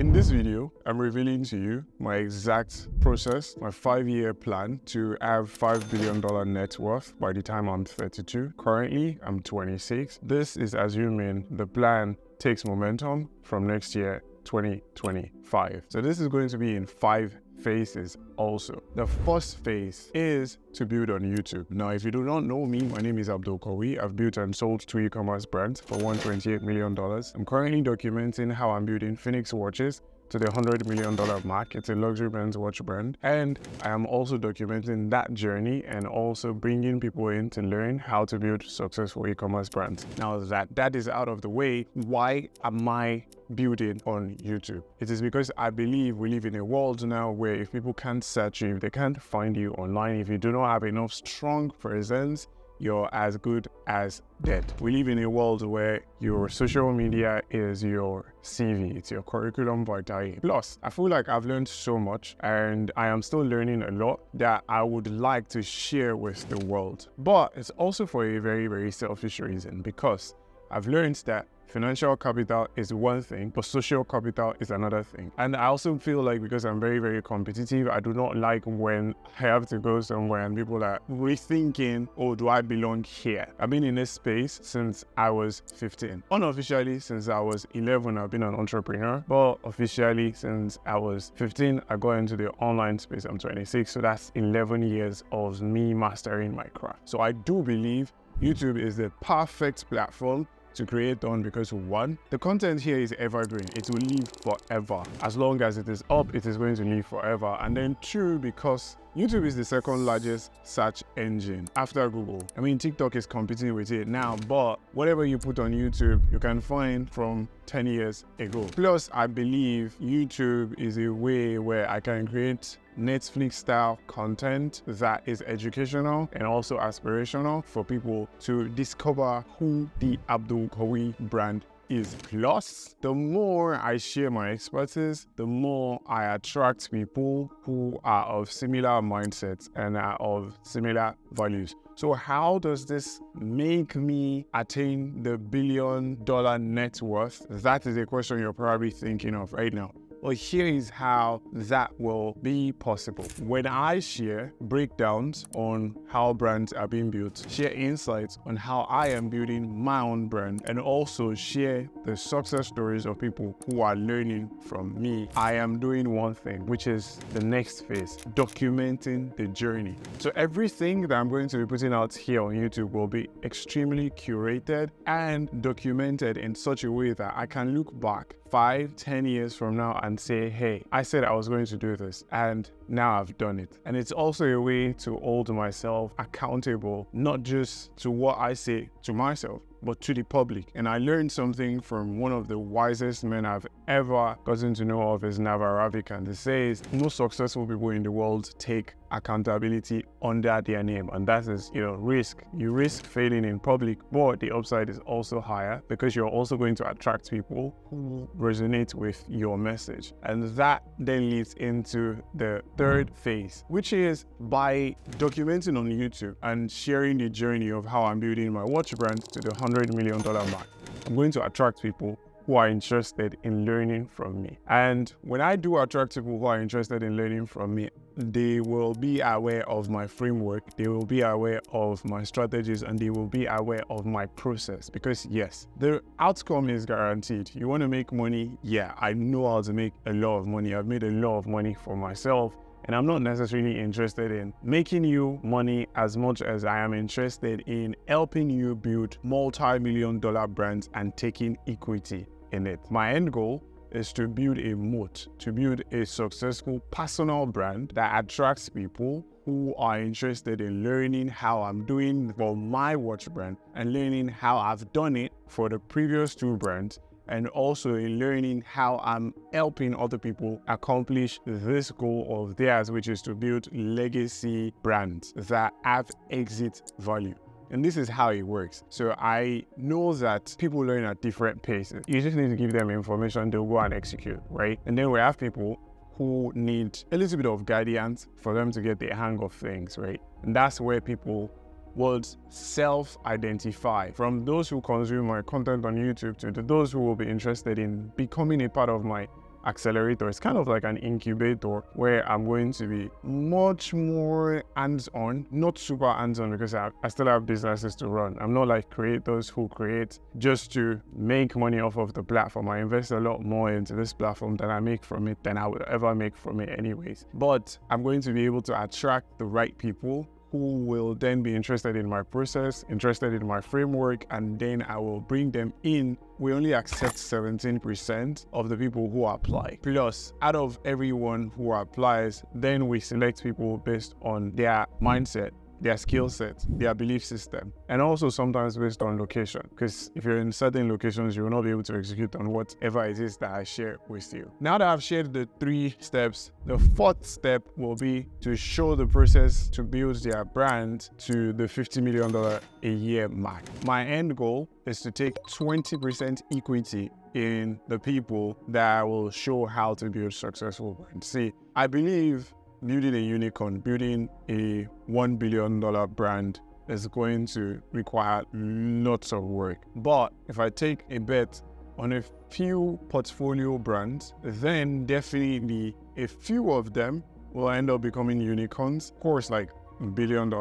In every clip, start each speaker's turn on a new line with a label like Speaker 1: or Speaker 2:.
Speaker 1: In this video, I'm revealing to you my exact process, my 5-year plan to have $5 billion net worth by the time I'm 32. Currently, I'm 26. This is assuming the plan takes momentum from next year, 2025. So this is going to be in 5 phases also. The first phase is to build on YouTube. Now, if you do not know me, my name is Abdul-Qawiyy. I've built and sold 2 e-commerce brands for $128 million. I'm currently documenting how I'm building Phoenix watches to the $100 million mark. It's a luxury men's watch brand. And I am also documenting that journey and also bringing people in to learn how to build successful e-commerce brands. Now that is out of the way, why am I building on YouTube? It is because I believe we live in a world now where if people can't search you, if they can't find you online, if you do not have enough strong presence, you're as good as dead. We live in a world where your social media is your CV, it's your curriculum vitae. Plus, I feel like I've learned so much and I am still learning a lot that I would like to share with the world. But it's also for a very, very selfish reason, because I've learned that financial capital is one thing, but social capital is another thing. And I also feel like, because I'm very, very competitive, I do not like when I have to go somewhere and people are rethinking, oh, do I belong here? I've been in this space since I was 15. Unofficially, since I was 11, I've been an entrepreneur. But officially, since I was 15, I got into the online space. I'm 26, so that's 11 years of me mastering my craft. So I do believe YouTube is the perfect platform to create on, because 1, the content here is evergreen. It will live forever. As long as it is up, it is going to live forever. And then 2, because YouTube is the second largest search engine after Google. I mean, TikTok is competing with it now, but whatever you put on YouTube, you can find from 10 years ago. Plus, I believe YouTube is a way where I can create Netflix style content that is educational and also aspirational for people to discover who the Abdul-Qawiyy brand is. Plus, the more I share my expertise, the more I attract people who are of similar mindsets and are of similar values. So how does this make me attain the $1 billion net worth? That is a question you're probably thinking of right now. Well, here is how that will be possible. When I share breakdowns on how brands are being built, share insights on how I am building my own brand, and also share the success stories of people who are learning from me, I am doing one thing, which is the next phase, documenting the journey. So everything that I'm going to be putting out here on YouTube will be extremely curated and documented in such a way that I can look back 5-10 years from now and say, hey, I said I was going to do this and now I've done it. And it's also a way to hold myself accountable, not just to what I say to myself, but to the public. And I learned something from one of the wisest men I've ever gotten to know of, is Ravikant, and he says most successful people in the world take accountability under their name, and that is, risk. You risk failing in public, but the upside is also higher because you're also going to attract people who resonate with your message. And that then leads into the third phase, which is by documenting on YouTube and sharing the journey of how I'm building my watch brand to the $100 million mark. I'm going to attract people who are interested in learning from me. And when I do attract people who are interested in learning from me, they will be aware of my framework, they will be aware of my strategies, and they will be aware of my process. Because yes, the outcome is guaranteed. You want to make money? Yeah, I know how to make a lot of money. I've made a lot of money for myself. And I'm not necessarily interested in making you money as much as I am interested in helping you build multi-million-dollar brands and taking equity in it. My end goal is to build a moat, to build a successful personal brand that attracts people who are interested in learning how I'm doing for my watch brand and learning how I've done it for the previous 2 brands, and also in learning how I'm helping other people accomplish this goal of theirs, which is to build legacy brands that have exit value. And this is how it works. So I know that people learn at different paces. You just need to give them information, they'll go and execute, right? And then we have people who need a little bit of guidance for them to get the hang of things, right? And that's where people would self-identify, from those who consume my content on YouTube to those who will be interested in becoming a part of my accelerator. It's kind of like an incubator where I'm going to be much more hands-on, not super hands-on because I still have businesses to run. I'm not like creators who create just to make money off of the platform. I invest a lot more into this platform than I make from it than I would ever make from it anyways. But I'm going to be able to attract the right people who will then be interested in my process, interested in my framework, and then I will bring them in. We only accept 17% of the people who apply. Plus, out of everyone who applies, then we select people based on their mindset, their skill set, their belief system, and also sometimes based on location. Because if you're in certain locations, you will not be able to execute on whatever it is that I share with you. Now that I've shared the 3 steps, the 4th step will be to show the process to build their brand to the $50 million a year mark. My end goal is to take 20% equity in the people that will show how to build successful brands. See, I believe building a unicorn, building a $1 billion brand is going to require lots of work. But if I take a bet on a few portfolio brands, then definitely a few of them will end up becoming unicorns. Of course, like $1 billion.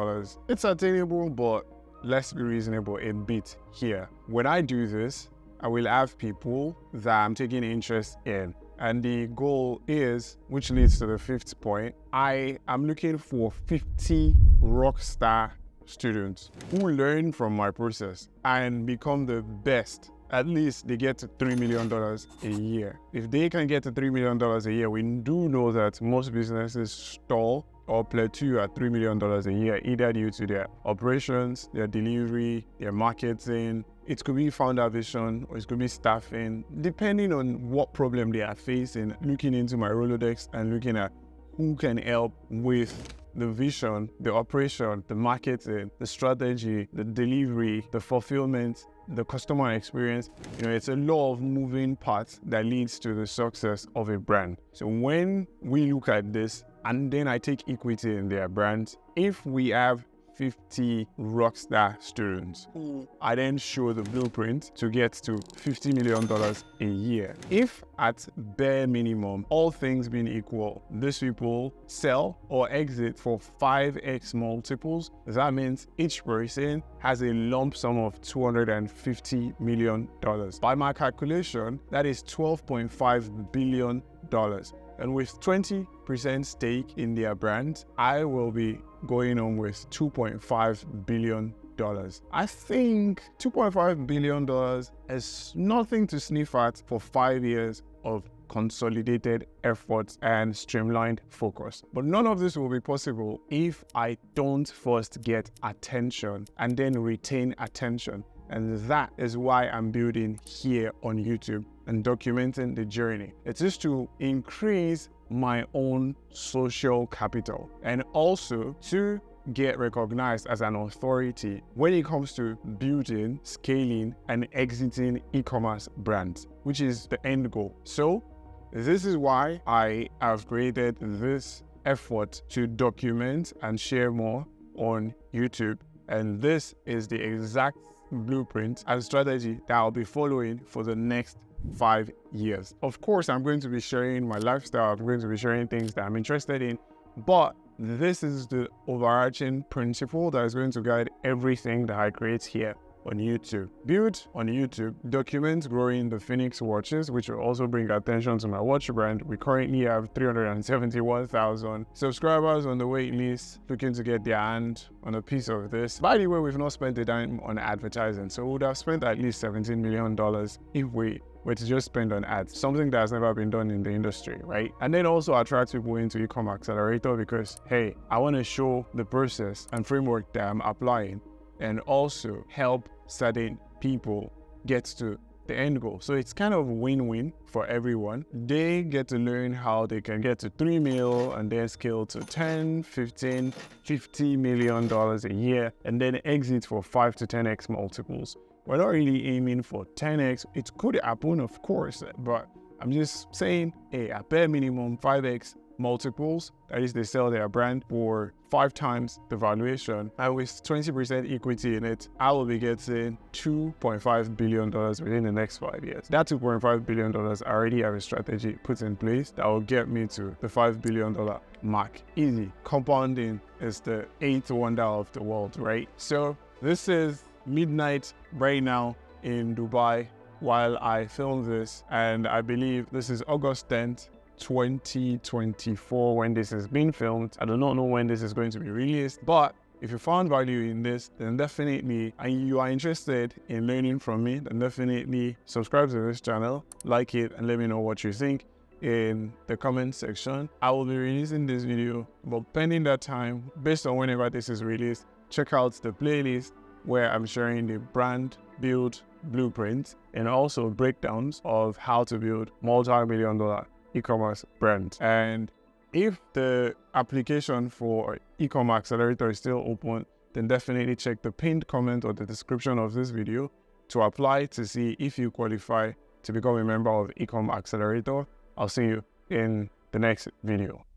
Speaker 1: It's attainable, but let's be reasonable a bit here. When I do this, I will have people that I'm taking interest in. And the goal is, which leads to the 5th point, I am looking for 50 rockstar students who learn from my process and become the best. At least they get to $3 million a year. If they can get to $3 million a year, we do know that most businesses stall or plateau at $3 million a year, either due to their operations, their delivery, their marketing. It could be founder vision, or it could be staffing, depending on what problem they are facing. Looking into my Rolodex and looking at who can help with the vision, the operation, the marketing, the strategy, the delivery, the fulfillment, the customer experience. It's a lot of moving parts that leads to the success of a brand. So when we look at this, and then I take equity in their brands, if we have 50 rockstar students, I then show the blueprint to get to $50 million a year. If at bare minimum, all things being equal, these people sell or exit for 5x multiples, that means each person has a lump sum of $250 million. By my calculation, that is $12.5 billion. And with 20% stake in their brand, I will be going on with $2.5 billion. I think $2.5 billion is nothing to sniff at for 5 years of consolidated efforts and streamlined focus. But none of this will be possible if I don't first get attention and then retain attention. And that is why I'm building here on YouTube and documenting the journey. It is to increase my own social capital and also to get recognized as an authority when it comes to building, scaling, and exiting e-commerce brands, which is the end goal. So this is why I have created this effort to document and share more on YouTube. And this is the exact blueprint and strategy that I'll be following for the next 5 years. Of course, I'm going to be sharing my lifestyle. I'm going to be sharing things that I'm interested in, but this is the overarching principle that is going to guide everything that I create here on YouTube. Build on YouTube, document growing the Phoenix watches, which will also bring attention to my watch brand. We currently have 371,000 subscribers on the wait list looking to get their hand on a piece of this. By the way, we've not spent a dime on advertising, so we would have spent at least $17 million if we were to just spend on ads, something that has never been done in the industry, right? And then also attract people into Ecom Accelerator because, hey, I want to show the process and framework that I'm applying and also help certain people get to the end goal. So it's kind of win-win for everyone. They get to learn how they can get to 3 mil and then scale to 10, 15, $50 million a year and then exit for 5 to 10x multiples. We're not really aiming for 10x. It could happen, of course, but I'm just saying, hey, at bare minimum 5x multiples, that is, they sell their brand for 5 times the valuation, and with 20% equity in it, I will be getting $2.5 billion within the next 5 years. That $2.5 billion, I already have a strategy put in place that will get me to the $5 billion mark. Easy. Compounding is the 8th wonder of the world, right? So this is midnight right now in Dubai while I film this, and I believe this is August 10th, 2024 when this is being filmed. I do not know when this is going to be released, but if you found value in this, then definitely, and you are interested in learning from me, then definitely subscribe to this channel, like it, and let me know what you think in the comment section. I will be releasing this video, but pending that time, based on whenever this is released, check out the playlist where I'm sharing the brand build blueprint and also breakdowns of how to build multi-million-dollar e-commerce brand. And if the application for Ecom Accelerator is still open, then definitely check the pinned comment or the description of this video to apply to see if you qualify to become a member of Ecom Accelerator. I'll see you in the next video.